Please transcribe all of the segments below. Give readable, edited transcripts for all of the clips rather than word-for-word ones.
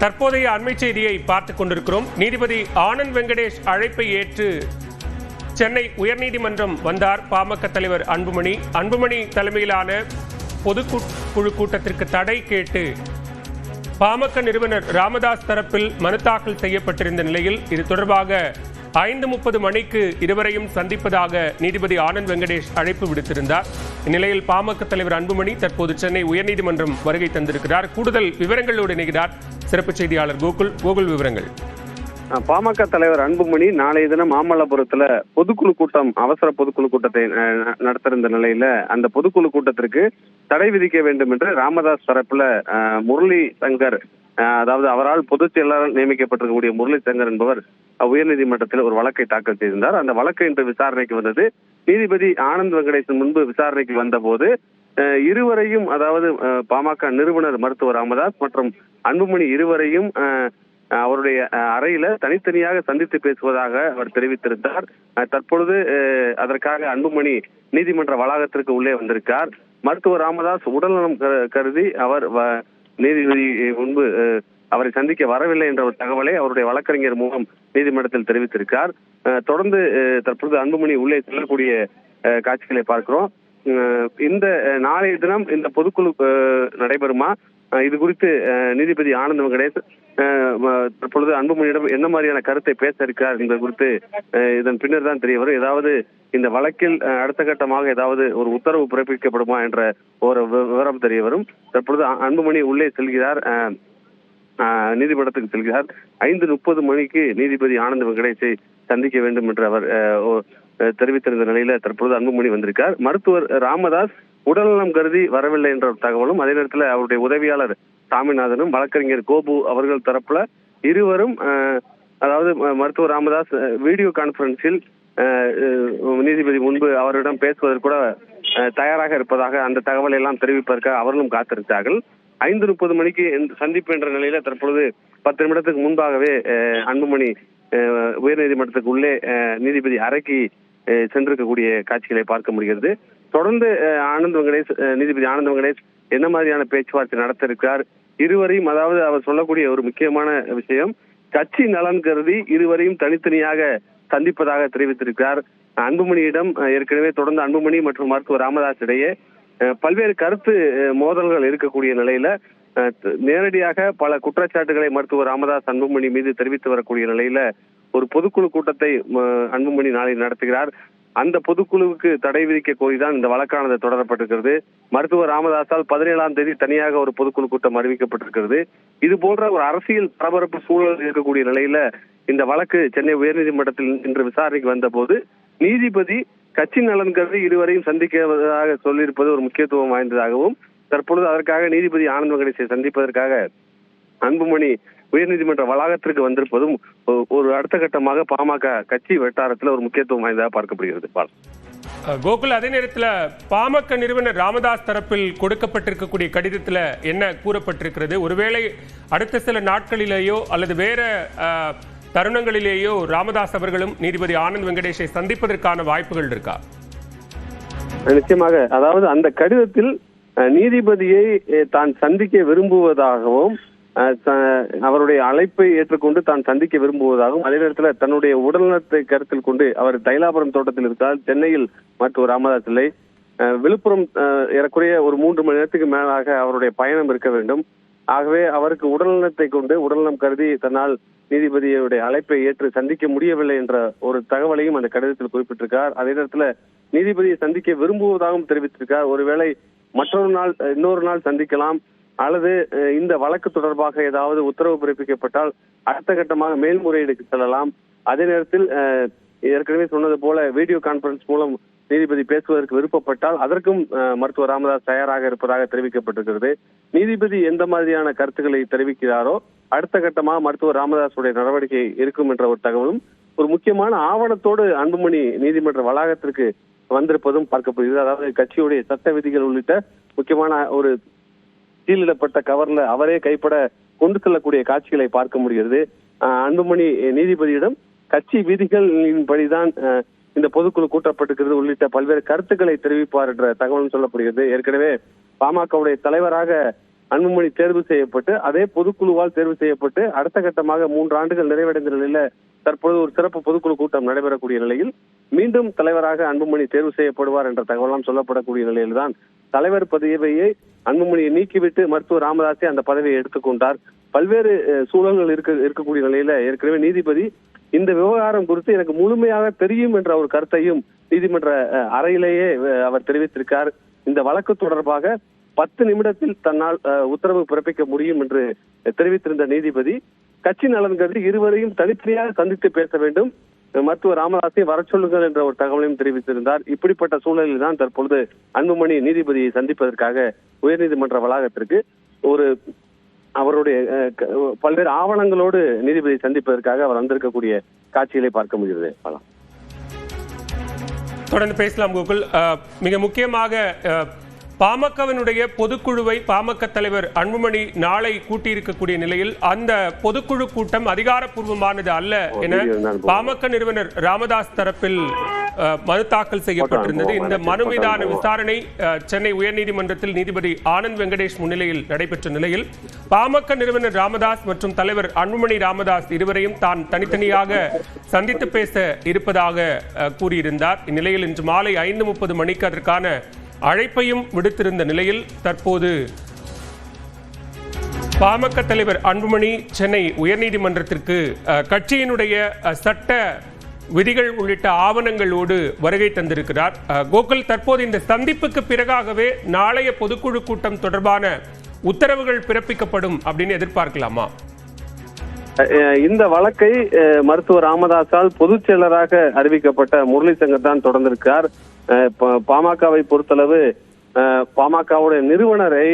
தற்போதைய அண்மை செய்தியை பார்த்துக் கொண்டிருக்கிறோம். நீதிபதி ஆனந்த் வெங்கடேஷ் அழைப்பை ஏற்று சென்னை உயர்நீதிமன்றம் வந்தார் பாமக தலைவர் அன்புமணி. அன்புமணி தலைமையிலான பொதுக்குழு கூட்டத்திற்கு தடை கேட்டு பாமக நிறுவனர் ராமதாஸ் தரப்பில் மனு தாக்கல் செய்யப்பட்டிருந்த நிலையில் இது தொடர்பாக 5:30 மணிக்கு இருவரையும் சந்திப்பதாக நீதிபதி ஆனந்த் வெங்கடேஷ் அழைப்பு விடுத்திருந்தார். இந்நிலையில் பாமக தலைவர் அன்புமணி தற்போது சென்னை உயர்நீதிமன்றம் வருகை தந்திருக்கிறார். கூடுதல் விவரங்களோடு இணைகிறார் சிறப்பு செய்தியாளர் கோகுல். விவரங்கள். பாமக தலைவர் அன்புமணி நாளைய தினம் மாமல்லபுரத்துல பொதுக்குழு கூட்டம், அவசர பொதுக்குழு கூட்டத்தை நடத்திருந்த நிலையில அந்த பொதுக்குழு கூட்டத்திற்கு தடை விதிக்க வேண்டும் என்று ராமதாஸ் தரப்புல முரளி சங்கர், அதாவது அவரால் பொதுச் செயலாளர் நியமிக்கப்பட்டிருக்கக்கூடிய முரளி சங்கர் என்பவர் உயர்நீதிமன்றத்தில் ஒரு வழக்கை தாக்கல் செய்திருந்தார். அந்த வழக்கு இன்று விசாரணைக்கு வந்தது. நீதிபதி ஆனந்த் வெங்கடேசன் முன்பு விசாரணைக்கு வந்த போது இருவரையும், அதாவது பாமக நிறுவனர் மருத்துவர் ராமதாஸ் மற்றும் அன்புமணி இருவரையும் அவருடைய அறையில தனித்தனியாக சந்தித்து பேசுவதாக அவர் தெரிவித்திருந்தார். தற்பொழுது அதற்காக அன்புமணி நீதிமன்ற வளாகத்திற்கு உள்ளே வந்திருக்கார். மருத்துவர் ராமதாஸ் உடல்நலம் கருதி அவர் நீதிபதி முன்பு அவரை சந்திக்க வரவில்லை என்ற ஒரு தகவலை அவருடைய வழக்கறிஞர் மூலம் நீதிமன்றத்தில் தெரிவித்திருக்கார். தொடர்ந்து தற்போது அன்புமணி உள்ளே செல்லக்கூடிய காட்சிகளை பார்க்கிறோம். இந்த நாளைய தினம் இந்த பொதுக்குழு நடைபெறுமா, இது குறித்து நீதிபதி ஆனந்த் வெங்கடேஷ் தற்பொழுது அன்புமணியிடம் என்ன மாதிரியான கருத்தை பேச இருக்கிறார் என்பது குறித்து இதன் பின்னர் தான் தெரிய வரும். ஏதாவது இந்த வழக்கில் அடுத்த கட்டமாக ஏதாவது ஒரு உத்தரவு பிறப்பிக்கப்படுமா என்ற ஒரு விவரம் தெரிய வரும். தற்பொழுது அன்புமணி உள்ளே செல்கிறார், நீதிமன்றத்துக்கு செல்கிறார். 5:30 மணிக்கு நீதிபதி ஆனந்த் வெங்கடேஷை சந்திக்க வேண்டும் என்று அவர் தெரிவித்திருந்த நிலையில தற்பொழுது அன்புமணி வந்திருக்கார். மருத்துவர் ராமதாஸ் உடல்நலம் கருதி வரவில்லை என்ற ஒரு தகவலும், அதே நேரத்தில் அவருடைய உதவியாளர் சாமிநாதனும் வழக்கறிஞர் கோபு அவர்கள் தரப்புல இருவரும், அதாவது மருத்துவர் ராமதாஸ் வீடியோ கான்பரன்ஸில் நீதிபதி முன்பு அவரிடம் பேசுவதற்கு கூட தயாராக இருப்பதாக அந்த தகவலை எல்லாம் தெரிவிப்பதற்காக அவர்களும் காத்திருந்தார்கள். 5:30 மணிக்கு சந்திப்பு என்ற நிலையில தற்பொழுது 10 நிமிடத்துக்கு முன்பாகவே அன்புமணி உயர்நீதிமன்றத்துக்கு உள்ளே நீதிபதி அறைக்கு சென்றிருக்கக்கூடிய காட்சிகளை பார்க்க முடிகிறது. தொடர்ந்து நீதிபதி ஆனந்த் வெங்கடேஷ் என்ன மாதிரியான பேச்சுவார்த்தை நடத்த இருக்கிறார், இருவரையும், அதாவது அவர் சொல்லக்கூடிய ஒரு முக்கியமான விஷயம், கட்சி நலன் கருதி இருவரையும் தனித்தனியாக சந்திப்பதாக தெரிவித்திருக்கிறார். அன்புமணியிடம் ஏற்கனவே தொடர்ந்து அன்புமணி மற்றும் மருத்துவர் ராமதாஸ் இடையே பல்வேறு கருத்து மோதல்கள் இருக்கக்கூடிய நிலையில நேரடியாக பல குற்றச்சாட்டுகளை மருத்துவர் ராமதாஸ் அன்புமணி மீது தெரிவித்து வரக்கூடிய நிலையில ஒரு பொதுக்குழு கூட்டத்தை அன்புமணி நாளை நடத்துகிறார். அந்த பொதுக்குழுவுக்கு தடை விதிக்க கோரிதான் இந்த வழக்கானது தொடரப்பட்டிருக்கிறது. மருத்துவர் ராமதாஸால் 17ஆம் தேதி தனியாக ஒரு பொதுக்குழு கூட்டம் அறிவிக்கப்பட்டிருக்கிறது. இது போன்ற ஒரு அரசியல் பரபரப்பு சூழல் இருக்கக்கூடிய நிலையில இந்த வழக்கு சென்னை உயர்நீதிமன்றத்தில் இன்று விசாரணைக்கு வந்த போது நீதிபதி கட்சி நலன் கருதி இருவரையும் சந்திக்கிறதாக சொல்லியிருப்பது ஒரு முக்கியத்துவம் வாய்ந்ததாகவும், தற்பொழுது அதற்காக நீதிபதி ஆனந்த் வெங்கடேஷை சந்திப்பதற்காக அன்புமணி உயர்நீதிமன்ற வளாகத்திற்கு வந்திருப்பதும் ஒரு அடுத்த கட்டமாக பாமக கட்சி வட்டாரத்தில் ஒரு முக்கியத்துவம் வாய்ந்ததாக பார்க்கப்படுகிறது. கோகுல், அதே நேரத்தில் பாமக நிறுவனர் ராமதாஸ் தரப்பில் கொடுக்கப்பட்டிருக்கக்கூடிய கடிதத்தில் என்ன கூறப்பட்டிருக்கிறது? ஒருவேளை அடுத்த சில நாட்களிலேயோ அல்லது வேற தருணங்களிலேயோ ராமதாஸ் அவர்களும் நீதிபதி ஆனந்த் வெங்கடேஷை சந்திப்பதற்கான வாய்ப்புகள் இருக்கா? நிச்சயமாக, அதாவது அந்த கடிதத்தில் நீதிபதியை தான் சந்திக்க விரும்புவதாகவும், அவருடைய அழைப்பை ஏற்றுக்கொண்டு தான் சந்திக்க விரும்புவதாகவும், அதே நேரத்தில் தன்னுடைய உடல்நலத்தை கருத்தில் கொண்டு அவர் தைலாபுரம் தோட்டத்தில் இருந்தால் சென்னையில் மருத்துவர் ராமதாஸ் இல்லை, விழுப்புரம் ஏறக்குறைய ஒரு 3 மணி நேரத்துக்கு மேலாக அவருடைய பயணம் இருக்க வேண்டும். ஆகவே அவருக்கு உடல்நலத்தை கொண்டு உடல்நலம் கருதி தன்னால் நீதிபதியுடைய அழைப்பை ஏற்று சந்திக்க முடியவில்லை என்ற ஒரு தகவலையும் அந்த கடிதத்தில் குறிப்பிட்டிருக்கார். அதே நேரத்தில் நீதிபதியை சந்திக்க விரும்புவதாகவும் தெரிவித்திருக்கார். ஒருவேளை இன்னொரு நாள் சந்திக்கலாம், அல்லது இந்த வழக்கு தொடர்பாக ஏதாவது உத்தரவு பிறப்பிக்கப்பட்டால் அடுத்த கட்டமாக மேல்முறையீடுக்கு செல்லலாம். அதே நேரத்தில் ஏற்கனவே சொன்னது போல வீடியோ கான்பரன்ஸ் மூலம் நீதிபதி பேசுவதற்கு விருப்பப்பட்டால் அதற்கும் மருத்துவர் ராமதாஸ் தயாராக இருப்பதாக தெரிவிக்கப்பட்டிருக்கிறது. நீதிபதி எந்த மாதிரியான கருத்துக்களை தெரிவிக்கிறாரோ அடுத்த கட்டமாக மருத்துவர் ராமதாஸுடைய நடவடிக்கை இருக்கும் என்ற ஒரு தகவலும், ஒரு முக்கியமான ஆவணத்தோடு அன்புமணி நீதிமன்ற வளாகத்திற்கு வந்திருப்பதும் பார்க்கப்படுகிறது. அதாவது கட்சியுடைய சட்ட விதிகள் உள்ளிட்ட முக்கியமான ஒரு சீலிடப்பட்ட கவர்ல அவரே கைப்பட கொண்டு செல்லக்கூடிய காட்சிகளை பார்க்க முடிகிறது. அன்புமணி நீதிபதியிடம் கட்சி விதிகளின்படிதான் இந்த பொதுக்குழு கூட்டப்பட்டிருக்கிறது உள்ளிட்ட பல்வேறு கருத்துக்களை தெரிவிப்பார் என்ற தகவலும் சொல்லப்படுகிறது. ஏற்கனவே பாமகவுடைய தலைவராக அன்புமணி தேர்வு செய்யப்பட்டு அதே பொதுக்குழுவால் தேர்வு செய்யப்பட்டு அடுத்த கட்டமாக 3 ஆண்டுகள் நிறைவடைந்த நிலையில தற்போது ஒரு சிறப்பு பொதுக்குழு கூட்டம் நடைபெறக்கூடிய நிலையில் மீண்டும் தலைவராக அன்புமணி தேர்வு செய்யப்படுவார் என்ற தகவலாம் சொல்லப்படக்கூடிய நிலையில்தான் தலைவர் பதவியை அன்புமணியை நீக்கிவிட்டு மருத்துவர் ராமதாஸே அந்த பதவியை எடுத்துக்கொண்டார். பல்வேறு சூழல்கள் இருக்கக்கூடிய நிலையில ஏற்கனவே நீதிபதி இந்த விவகாரம் குறித்து எனக்கு முழுமையாக தெரியும் என்ற ஒரு கருத்தையும் நீதிமன்ற அறையிலேயே அவர் தெரிவித்திருக்கார். இந்த வழக்கு தொடர்பாக 10 நிமிடத்தில் தன்னால் உத்தரவு பிறப்பிக்க முடியும் என்று தெரிவித்திருந்த நீதிபதி கட்சி நலன் கருதி இருவரையும் தனித்தனியாக சந்தித்து பேச வேண்டும், மருத்துவர் ராமதாஸை வர சொல்லுங்கள் என்ற ஒரு தகவலையும் தெரிவித்திருந்தார். இப்படிப்பட்ட சூழலில் தான் தற்பொழுது அன்புமணி நீதிபதியை சந்திப்பதற்காக உயர்நீதிமன்ற வளாகத்திற்கு அவருடைய பல்வேறு ஆவணங்களோடு நீதிபதியை சந்திப்பதற்காக அவர் வந்திருக்கக்கூடிய காட்சிகளை பார்க்க முடிகிறது. தொடர்ந்து பேசலாம் கோகுல். மிக முக்கியமாக பாமகவினுடைய பொதுக்குழுவை பாமக தலைவர் அன்புமணி நாளை கூட்டியிருக்கக்கூடிய நிலையில் அந்த பொதுக்குழு கூட்டம் அதிகாரப்பூர்வமானது அல்ல என பாமக நிறுவனர் ராமதாஸ் தரப்பில் மனு தாக்கல் செய்யப்பட்டிருந்தது. இந்த மனு மீதான விசாரணை சென்னை உயர்நீதிமன்றத்தில் நீதிபதி ஆனந்த் வெங்கடேஷ் முன்னிலையில் நடைபெற்ற நிலையில் பாமக நிறுவனர் ராமதாஸ் மற்றும் தலைவர் அன்புமணி ராமதாஸ் இருவரையும் தான் தனித்தனியாக சந்தித்து பேச இருப்பதாக கூறியிருந்தார். இந்நிலையில் இன்று மாலை 5:30 மணிக்கு அதற்கான அழைப்பையும் விடுத்திருந்த நிலையில் தற்போது பாமக தலைவர் அன்புமணி சென்னை உயர்நீதிமன்றத்திற்கு கட்சியினுடைய சட்ட விதிகள் உள்ளிட்ட ஆவணங்களோடு வருகை தந்திருக்கிறார். கோகுல், தற்போது இந்த சந்திப்புக்கு பிறகாகவே நாளைய பொதுக்குழு கூட்டம் தொடர்பான உத்தரவுகள் பிறப்பிக்கப்படும் அப்படின்னு எதிர்பார்க்கலாமா? இந்த வழக்கை மருத்துவர் ராமதாஸால் பொதுச் செயலராக அறிவிக்கப்பட்ட முரளி சங்கர் தான் தொடர்ந்திருக்கிறார். பாமகவை பொறுத்தளவு பாமகவுடைய நிறுவனரை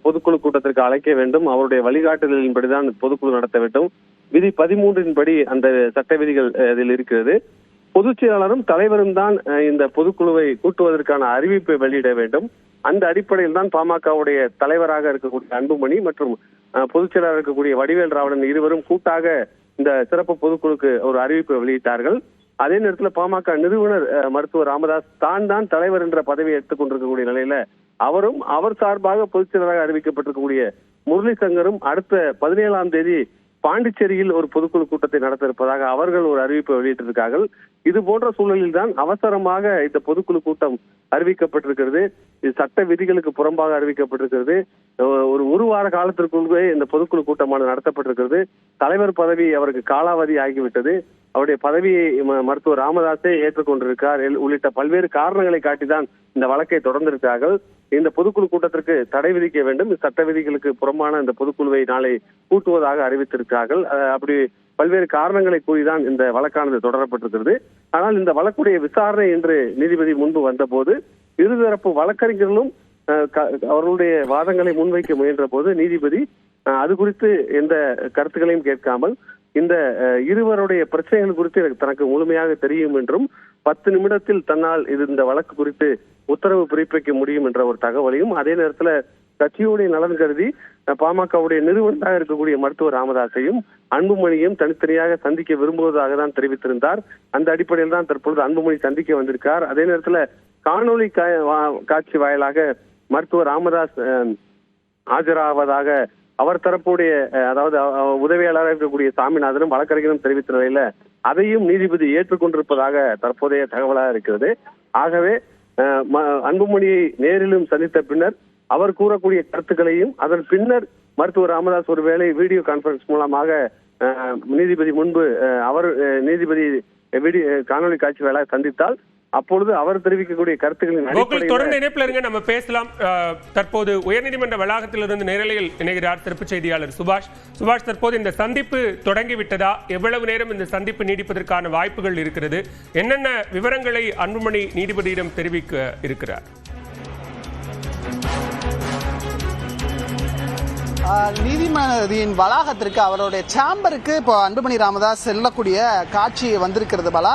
பொதுக்குழு கூட்டத்திற்கு அழைக்க வேண்டும், அவருடைய வழிகாட்டுதலின்படிதான் பொதுக்குழு நடத்த வேண்டும். விதி 13 படி அந்த சட்ட விதிகள் இதில் இருக்கிறது. பொதுச் செயலாளரும் தலைவரும் தான் இந்த பொதுக்குழுவை கூட்டுவதற்கான அறிவிப்பை வெளியிட வேண்டும். அந்த அடிப்படையில் தான் பாமகவுடைய தலைவராக இருக்கக்கூடிய அன்புமணி மற்றும் பொதுச் செயலாளர் இருக்கக்கூடிய வடிவேல் ராவணன் இருவரும் கூட்டாக இந்த சிறப்பு பொதுக்குழுக்கு ஒரு அறிவிப்பை வெளியிட்டார்கள். அதே நேரத்தில் பாமக நிறுவனர் மருத்துவர் ராமதாஸ் தான் தலைவர் என்ற பதவியை எடுத்துக் கொண்டிருக்கக்கூடிய நிலையில அவரும் அவர் சார்பாக பொதுச் செயலராக அறிவிக்கப்பட்டிருக்கக்கூடிய முரளி சங்கரும் அடுத்த 17ஆம் தேதி பாண்டிச்சேரியில் ஒரு பொதுக்குழு கூட்டத்தை நடத்த இருப்பதாக அவர்கள் ஒரு அறிவிப்பை வெளியிட்டிருக்கார்கள். இது போன்ற சூழலில் தான் அவசரமாக இந்த பொதுக்குழு கூட்டம் அறிவிக்கப்பட்டிருக்கிறது. இது சட்ட விதிகளுக்கு புறம்பாக அறிவிக்கப்பட்டிருக்கிறது. ஒரு வார காலத்திற்குள்ளே இந்த பொதுக்குழு கூட்டமானது நடத்தப்பட்டிருக்கிறது. தலைவர் பதவி அவருக்கு காலாவதி ஆகிவிட்டது. அவருடைய பதவியை மருத்துவர் ராமதாஸே ஏற்றுக்கொண்டிருக்கார் உள்ளிட்ட பல்வேறு காரணங்களை காட்டிதான் இந்த வழக்கை தொடர்ந்திருக்கிறார்கள். இந்த பொதுக்குழு கூட்டத்திற்கு தடை விதிக்க வேண்டும், சட்ட விதிகளுக்கு புறம்பான இந்த பொதுக்குழுவை நாளை கூட்டுவதாக அறிவித்திருக்கிறார்கள். அப்படி பல்வேறு காரணங்களை கூறிதான் இந்த வழக்கானது தொடரப்பட்டிருக்கிறது. ஆனால் இந்த வழக்குடைய விசாரணை என்று நீதிபதி முன்பு வந்தபோது இருதரப்பு வழக்கறிஞர்களும் அவர்களுடைய வாதங்களை முன்வைக்க முயன்ற போது நீதிபதி அது குறித்து எந்த கருத்துக்களையும் கேட்காமல் இந்த இருவருடைய பிரச்சனைகள் குறித்து தனக்கு முழுமையாக தெரியும் என்றும் 10 நிமிடத்தில் தன்னால் இந்த வழக்கு குறித்து உத்தரவு பிறப்பிக்க முடியும் என்ற ஒரு தகவலையும், அதே நேரத்தில் கட்சியுடைய நலன் கருதி பாமகவுடைய நிறுவனராக இருக்கக்கூடிய மருத்துவர் ராமதாஸையும் அன்புமணியும் தனித்தனியாக சந்திக்க விரும்புவதாக தான் தெரிவித்திருந்தார். அந்த அடிப்படையில் தான் தற்பொழுது அன்புமணி சந்திக்க வந்திருக்கார். அதே நேரத்தில் காணொலி காட்சி வாயிலாக மருத்துவர் ராமதாஸ் ஆஜராவதாக அவர் தரப்புடைய அதாவது உதவியாளராக இருக்கக்கூடிய சாமிநாதனும் வழக்கறிஞரும் தெரிவித்த நிலையில அதையும் நீதிபதி ஏற்றுக்கொண்டிருப்பதாக தற்போதைய தகவலாக இருக்கிறது. ஆகவே அன்புமணியை நேரிலும் சந்தித்த பின்னர் அவர் கூறக்கூடிய கருத்துக்களையும் அதன் பின்னர் மருத்துவர் ராமதாஸ் ஒருவேளை வீடியோ கான்பரன்ஸ் மூலமாக நீதிபதி முன்பு அவர் நீதிபதி காணொலி காட்சி வேலை சந்தித்தால் அப்பொழுது அவர் தெரிவிக்கக்கூடிய கருத்துக்களின் தொடர்ந்து இணைப்பில் இருங்க, நம்ம பேசலாம். தற்போது உயர்நீதிமன்ற வளாகத்திலிருந்து நேரலையில் இணைகிறார் சிறப்பு செய்தியாளர் சுபாஷ். தற்போது இந்த சந்திப்பு தொடங்கிவிட்டதா? எவ்வளவு நேரம் இந்த சந்திப்பு நீடிப்பதற்கான வாய்ப்புகள் இருக்கிறது? என்னென்ன விவரங்களை அன்புமணி நீதிபதியிடம் தெரிவிக்க இருக்கிறார்? நீதிமன்றத்தின் வளாகத்திற்கு அவருடைய சேம்பருக்கு இப்போ அன்புமணி ராமதாஸ் செல்லக்கூடிய காட்சி வந்திருக்கிறது பலா.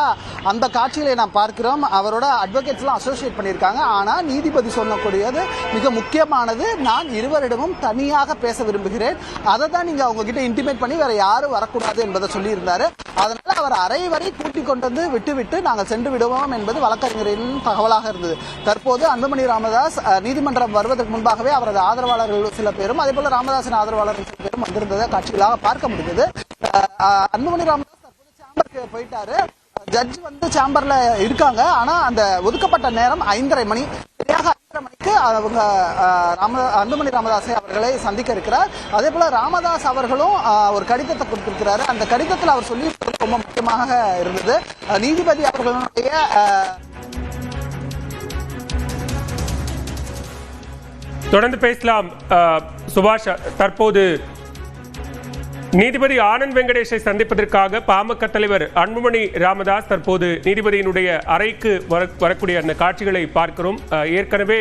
அந்த காட்சியில நாம் பார்க்கிறோம் அவரோட அட்வொகேட்ஸ் எல்லாம் அசோசியேட் பண்ணியிருக்காங்க. ஆனால் நீதிபதி சொல்லக்கூடியது மிக முக்கியமானது, நான் இருவரிடமும் தனியாக பேச விரும்புகிறேன், அதை தான் நீங்க அவங்க கிட்ட இன்டிமேட் பண்ணி வேற யாரும் வரக்கூடாது என்பதை சொல்லியிருந்தாரு. அதனால அவர் அறை வரை கூட்டிக் கொண்டு வந்து விட்டுவிட்டு நாங்கள் சென்று விடுவோம் என்பது வழக்கறிஞரின் தகவலாக இருந்தது. தற்போது அன்புமணி ராமதாஸ் நீதிமன்றம் வருவதற்கு முன்பாகவே அவரது ஆதரவாளர்கள் சில பேரும் அதே போல ராமதாஸின் ஆதரவாளர்கள் சில பேரும் வந்திருந்ததை காட்சிகளாக பார்க்க முடிந்தது. அன்புமணி ராமதாஸ் தற்போது சேம்பருக்கு போயிட்டாரு. ஜட்ஜ் வந்து சேம்பர்ல இருக்காங்க. ஆனா அந்த ஒதுக்கப்பட்ட நேரம் 5:30 மணி. சரியாக 5:30 மணிக்கு அவங்க அன்புமணி ராமதாஸை அவர்களை சந்திக்க இருக்கிறார். அதே போல ராமதாஸ் அவர்களும் ஒரு கடிதத்தை கொடுத்திருக்கிறாரு. அந்த கடிதத்தில் அவர் சொல்லி ரொம்ப முக்கியமாக இருந்தது. நீதிபதி அவர்களுடைய தொடர்ந்து பேசலாம். சுபாஷ், தற்போது நீதிபதி ஆனந்த் வெங்கடேஷை சந்திப்பதற்காக பாமக தலைவர் அன்புமணி ராமதாஸ் தற்போது நீதிபதியினுடைய அறைக்கு வரக்கூடிய அந்த காட்சிகளை பார்க்கிறோம். ஏற்கனவே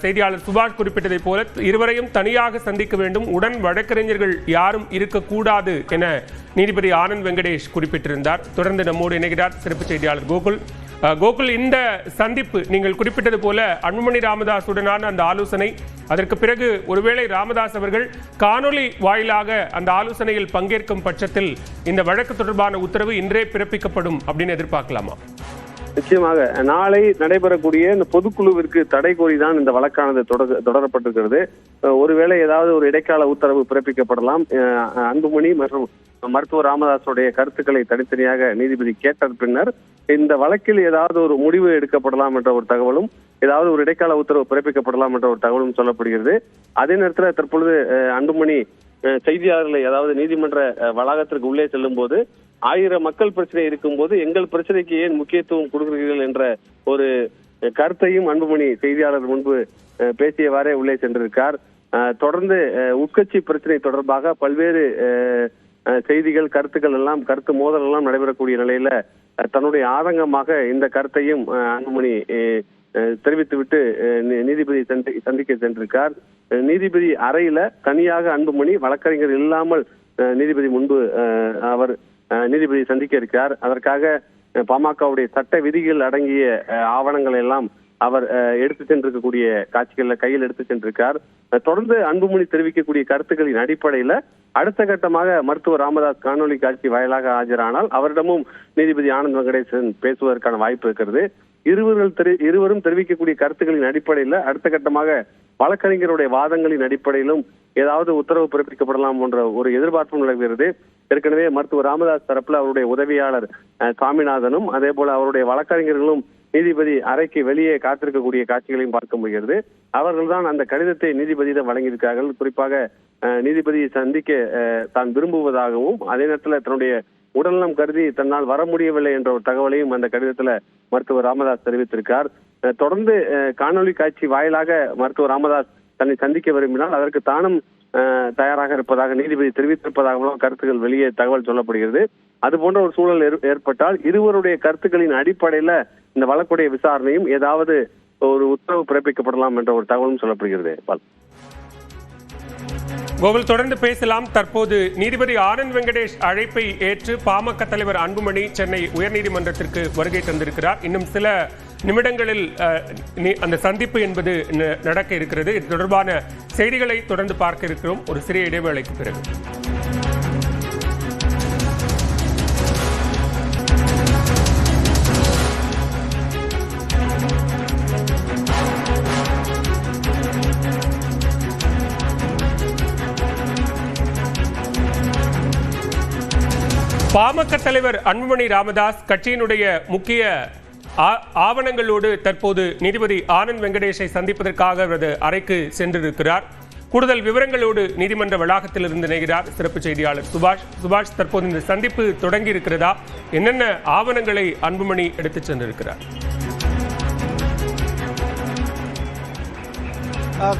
செய்தியாளர் சுபாஷ் குறிப்பிட்டதை போல இருவரையும் தனியாக சந்திக்க வேண்டும், உடன் வழக்கறிஞர்கள் யாரும் இருக்கக்கூடாது என நீதிபதி ஆனந்த் வெங்கடேஷ் குறிப்பிட்டிருந்தார். தொடர்ந்து நம்மோடு இணைகிறார் சிறப்பு செய்தியாளர் கோகுல். கோகுல், இந்த சந்திப்பு நீங்கள் குறிப்பிட்டது போல அன்புமணி ராமதாசுடனான அந்த ஆலோசனை, அதற்கு பிறகு ஒருவேளை ராமதாஸ் அவர்கள் காணொலி வாயிலாக அந்த ஆலோசனையில் பங்கேற்கும் பட்சத்தில் இந்த வழக்கு தொடர்பான உத்தரவு இன்றே பிறப்பிக்கப்படும் அப்படின்னு எதிர்பார்க்கலாமா? நிச்சயமாக நாளை நடைபெறக்கூடிய இந்த பொதுக்குழுவிற்கு தடை கோரிதான் இந்த வழக்கானது தொடரப்பட்டிருக்கிறது. ஒருவேளை ஏதாவது ஒரு இடைக்கால உத்தரவு பிறப்பிக்கப்படலாம். அன்புமணி மற்றும் மருத்துவர் ராமதாஸுடைய கருத்துக்களை தனித்தனியாக நீதிபதி கேட்ட பின்னர் இந்த வழக்கில் ஏதாவது ஒரு முடிவு எடுக்கப்படலாம் என்ற ஒரு தகவலும், ஏதாவது ஒரு இடைக்கால உத்தரவு பிறப்பிக்கப்படலாம் என்ற ஒரு தகவலும் சொல்லப்படுகிறது. அதே நேரத்தில் தற்பொழுது அன்புமணி செய்தியாளர்களை, அதாவது நீதிமன்ற வளாகத்திற்கு உள்ளே செல்லும் போது 1000 மக்கள் பிரச்சனை இருக்கும் போது எங்கள் பிரச்சனைக்கு ஏன் முக்கியத்துவம் கொடுக்கிறீர்கள் என்ற ஒரு கருத்தையும் அன்புமணி செய்தியாளர் முன்பு பேசியவாறே உள்ளே சென்றிருக்கார். தொடர்ந்து உட்கட்சி பிரச்சனை தொடர்பாக பல்வேறு செய்திகள், கருத்துக்கள் எல்லாம், கருத்து மோதல் எல்லாம் நடைபெறக்கூடிய நிலையில தன்னுடைய ஆதங்கமாக இந்த கருத்தையும் அன்புமணி தெரிவித்துவிட்டு நீதிபதி சந்திக்க சென்றிருக்கார். நீதிபதி அறையில தனியாக அன்புமணி வழக்கறிஞர் இல்லாமல் நீதிபதி முன்பு அவர் நீதிபதி சந்திக்க இருக்கிறார். அதற்காக பாமகவுடைய சட்ட விதிகள் அடங்கிய ஆவணங்களை எல்லாம் அவர் எடுத்து சென்றிருக்கக்கூடிய காட்சிகள்ல கையில் எடுத்து சென்றிருக்கார். தொடர்ந்து அன்புமணி தெரிவிக்கக்கூடிய கருத்துக்களின் அடிப்படையில அடுத்த கட்டமாக மருத்துவர் ராமதாஸ் காணொலி காட்சி வாயிலாக ஆஜரானால் அவரிடமும் நீதிபதி ஆனந்த் வெங்கடேசன் பேசுவதற்கான வாய்ப்பு இருக்கிறது. இருவரும் தெரிவிக்கக்கூடிய கருத்துக்களின் அடிப்படையில் அடுத்த கட்டமாக வழக்கறிஞருடைய வாதங்களின் அடிப்படையிலும் ஏதாவது உத்தரவு பிறப்பிக்கப்படலாம் என்ற ஒரு எதிர்பார்ப்பும் நிலவுகிறது. ஏற்கனவே மருத்துவர் ராமதாஸ் தரப்புல அவருடைய உதவியாளர் சாமிநாதனும் அதே போல அவருடைய வழக்கறிஞர்களும் நீதிபதி அறைக்கு வெளியே காத்திருக்கக்கூடிய காட்சிகளையும் பார்க்க முடிகிறது. அவர்கள்தான் அந்த கடிதத்தை நீதிபதியிடம் வழங்கியிருக்கார்கள். குறிப்பாக நீதிபதியை சந்திக்க தான் விரும்புவதாகவும் அதே நேரத்தில் தன்னுடைய உடல்நலம் கருதி தன்னால் வர முடியவில்லை என்ற ஒரு தகவலையும் அந்த கடிதத்துல மருத்துவர் ராமதாஸ் தெரிவித்திருக்கார். தொடர்ந்து காணொலி காட்சி வாயிலாக மருத்துவர் ராமதாஸ் தன்னை சந்திக்க விரும்பினால் அதற்கு தானும் தயாராக இருப்பதாக நீதிபதி தெரிவித்திருப்பதாகவும் கருத்துக்கள் வெளியே தகவல் சொல்லப்படுகிறது. அது போன்ற ஒரு சூழல் ஏற்பட்டால் இருவருடைய கருத்துக்களின் அடிப்படையில இந்த வழக்குடைய விசாரணையும் ஏதாவது ஒரு உத்தரவு பிறப்பிக்கப்படலாம் என்ற ஒரு தகவலும் சொல்லப்படுகிறது. கோகுல், தொடர்ந்து பேசலாம். தற்போது நீதிபதி ஆனந்த் வெங்கடேஷ் அழைப்பை ஏற்று பாமக தலைவர் அன்புமணி சென்னை உயர்நீதிமன்றத்திற்கு வருகை தந்திருக்கிறார். இன்னும் சில நிமிடங்களில் அந்த சந்திப்பு என்பது நடக்க இருக்கிறது. இது தொடர்பான செய்திகளை தொடர்ந்து பார்க்க இருக்கிறோம் ஒரு சிறிய இடைவேளைக்கு பிறகு. பாமக தலைவர் அன்புமணி ராமதாஸ் கட்சியினுடைய முக்கிய ஆவணங்களோடு தற்போது நீதிபதி ஆனந்த் வெங்கடேஷை சந்திப்பதற்காக அவரது அறைக்கு சென்றிருக்கிறார். கூடுதல் விவரங்களோடு நீதிமன்ற வளாகத்தில் இருந்து இணைகிறார் சிறப்பு செய்தியாளர் சுபாஷ். தற்போது இந்த சந்திப்பு தொடங்கி இருக்கிறதா? என்னென்ன ஆவணங்களை அன்புமணி எடுத்துச் சென்றிருக்கிறார்?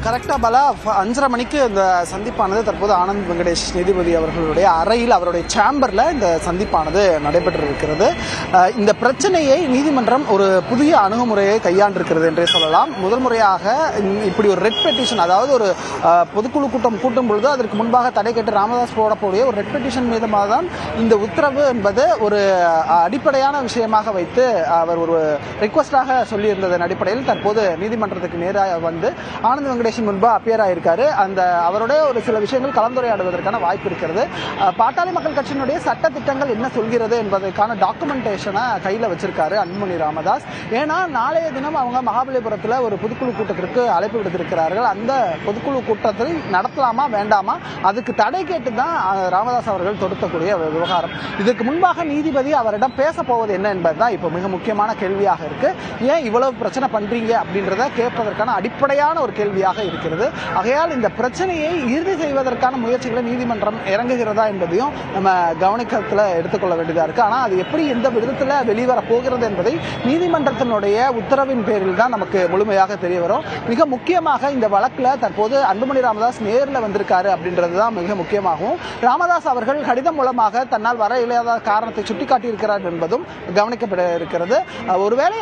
கரெக்டா பாலா, 5:30 மணிக்கு இந்த சந்திப்பானது தற்போது ஆனந்த் வெங்கடேஷ் நீதிபதி அவர்களுடைய அறையில் அவருடைய சேம்பர்ல இந்த சந்திப்பானது நடைபெற்றிருக்கிறது. இந்த பிரச்சனையை நீதிமன்றம் ஒரு புதிய அணுகுமுறையை கையாண்டிருக்கிறது என்றே சொல்லலாம். முதல் முறையாக இப்படி ஒரு ரெட் பெட்டிஷன், அதாவது ஒரு பொதுக்குழு கூட்டம் கூட்டும் பொழுது அதற்கு முன்பாக தடை கேட்டு ராமதாஸ் போடக்கூடிய ஒரு ரெட் பெட்டிஷன் மீதமாக தான் இந்த உத்தரவு என்பது ஒரு அடிப்படையான விஷயமாக வைத்து அவர் ஒரு ரிக்வஸ்டாக சொல்லியிருந்ததன் அடிப்படையில் தற்போது நீதிமன்றத்துக்கு நேராக வந்து ஆனந்த் வெங்கடேஷன் முன்பு அப்பியர் ஆயிருக்காரு. அந்த அவருடைய ஒரு சில விஷயங்கள் கலந்துரையாடுவதற்கான வாய்ப்பு இருக்கிறது. பாட்டாளி மக்கள் கட்சியினுடைய சட்ட திட்டங்கள் என்ன சொல்கிறது என்பதற்கான டாக்குமெண்டேஷனை கையில் வச்சிருக்காரு அன்புமணி ராமதாஸ். ஏன்னா நாளைய தினம் அவங்க மகாபலிபுரத்தில் ஒரு பொதுக்குழு கூட்டத்திற்கு அழைப்பு விடுத்திருக்கிறார்கள். அந்த பொதுக்குழு கூட்டத்தை நடத்தலாமா வேண்டாமா அதுக்கு தடை கேட்டு தான் ராமதாஸ் அவர்கள் தொடுத்தக்கூடிய விவகாரம். இதற்கு முன்பாக நீதிபதி அவரிடம் பேச போவது என்ன என்பதுதான் இப்போ மிக முக்கியமான கேள்வியாக இருக்கு. ஏன் இவ்வளவு பிரச்சனை பண்றீங்க அப்படின்றத கேட்பதற்கான அடிப்படையான ஒரு கேள்வியாக இருக்கிறது. ஆகையால் இந்த பிரச்சனையை இறுதி செய்வதற்கான முயற்சிகளை நீதிமன்றம் இறங்குகிறதா என்பதையும் நம்ம கவனிக்கத்தில் எடுத்துக்கொள்ள வேண்டியதா இருக்கு. ஆனால் அது எப்படி எந்த விதத்தில் வெளிவர போகிறது என்பதை நீதிமன்றத்தினுடைய உத்தரவின் பேரில் தான் நமக்கு முழுமையாக தெரிய வரும். மிக முக்கியமாக இந்த வழக்கில் தற்போது அன்புமணி ராமதாஸ் நேரில் வந்திருக்காரு அப்படின்றது தான் மிக முக்கியமாகும். ராமதாஸ் அவர்கள் கடிதம் மூலமாக தன்னால் வர இயலாத காரணத்தை சுட்டிக்காட்டியிருக்கிறார் என்பதும் கவனிக்கப்பட இருக்கிறது. ஒருவேளை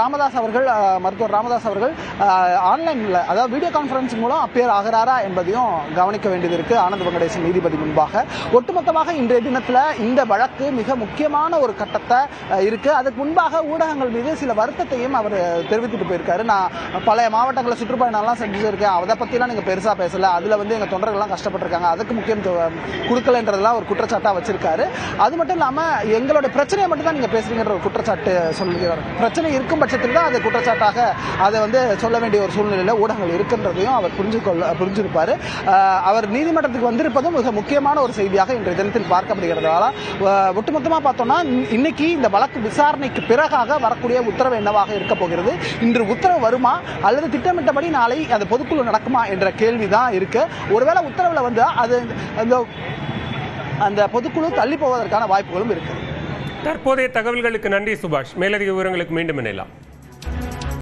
ராமதாஸ் அவர்கள் மருத்துவர் ராமதாஸ் அவர்கள் ஆன்லைன்ல அதாவது வீடியோ கான்பரன்ஸ் மூலம் அப்பியர் ஆகிறாரா என்பதையும் கவனிக்க வேண்டியது இருக்கு ஆனந்த் வெங்கடேசன் நீதிபதி முன்பாக. ஒட்டுமொத்தமாக இன்றைய தினத்தில் இந்த வழக்கு மிக முக்கியமான ஒரு கட்டத்தை இருக்கு. அதுக்கு முன்பாக ஊடகங்கள் மீது சில வருத்தத்தையும் அவர் தெரிவித்துட்டு போயிருக்காரு. நான் பல மாவட்டங்களில் சுற்றுப்பயணம்லாம் செஞ்சிருக்கேன், அதை பற்றிலாம் நீங்கள் பெருசாக பேசல, அதில் வந்து எங்கள் தொண்டர்கள்லாம் கஷ்டப்பட்டிருக்காங்க, அதுக்கு முக்கியத்துவம் கொடுக்கலன்றதெல்லாம் ஒரு குற்றச்சாட்டாக வச்சிருக்காரு. அது மட்டும் இல்லாமல் எங்களோட பிரச்சனையை மட்டும் தான் நீங்கள் பேசுறீங்கன்ற ஒரு குற்றச்சாட்டு சொல்லுகிறார். பிரச்சனை இருக்கும் பட்சத்தில் தான் அது குற்றச்சாட்டாக அதை வந்து சொல்ல வேண்டிய ஒரு சூழ்நிலையில் ஊடகங்கள் இருக்குன்றதையும் அவர் புரிஞ்சிருப்பார். அவர் நீதிமன்றத்துக்கு வந்திருப்பதும் மிக முக்கியமான ஒரு செய்தியாக இன்றைய தினத்தில் பார்க்கப்படுகிறதால ஒட்டுமொத்தமாக பார்த்தோம்னா இன்னைக்கு இந்த வழக்கு விசாரணைக்கு பிறகாக வரக்கூடிய உத்தரவு என்னவாக இருக்க போகிறது, இன்று உத்தரவு வருமா அல்லது திட்டமிட்டபடி நாளை அந்த பொதுக்குழு நடக்குமா என்ற கேள்வி தான் இருக்கு. ஒருவேளை உத்தரவில் வந்து அது அந்த பொதுக்குழு தள்ளி போவதற்கான வாய்ப்புகளும் இருக்கு. தற்போதைய தகவல்களுக்கு நன்றி சுபாஷ். மேலதிக விவரங்களுக்கு மீண்டும் இணையலாம்.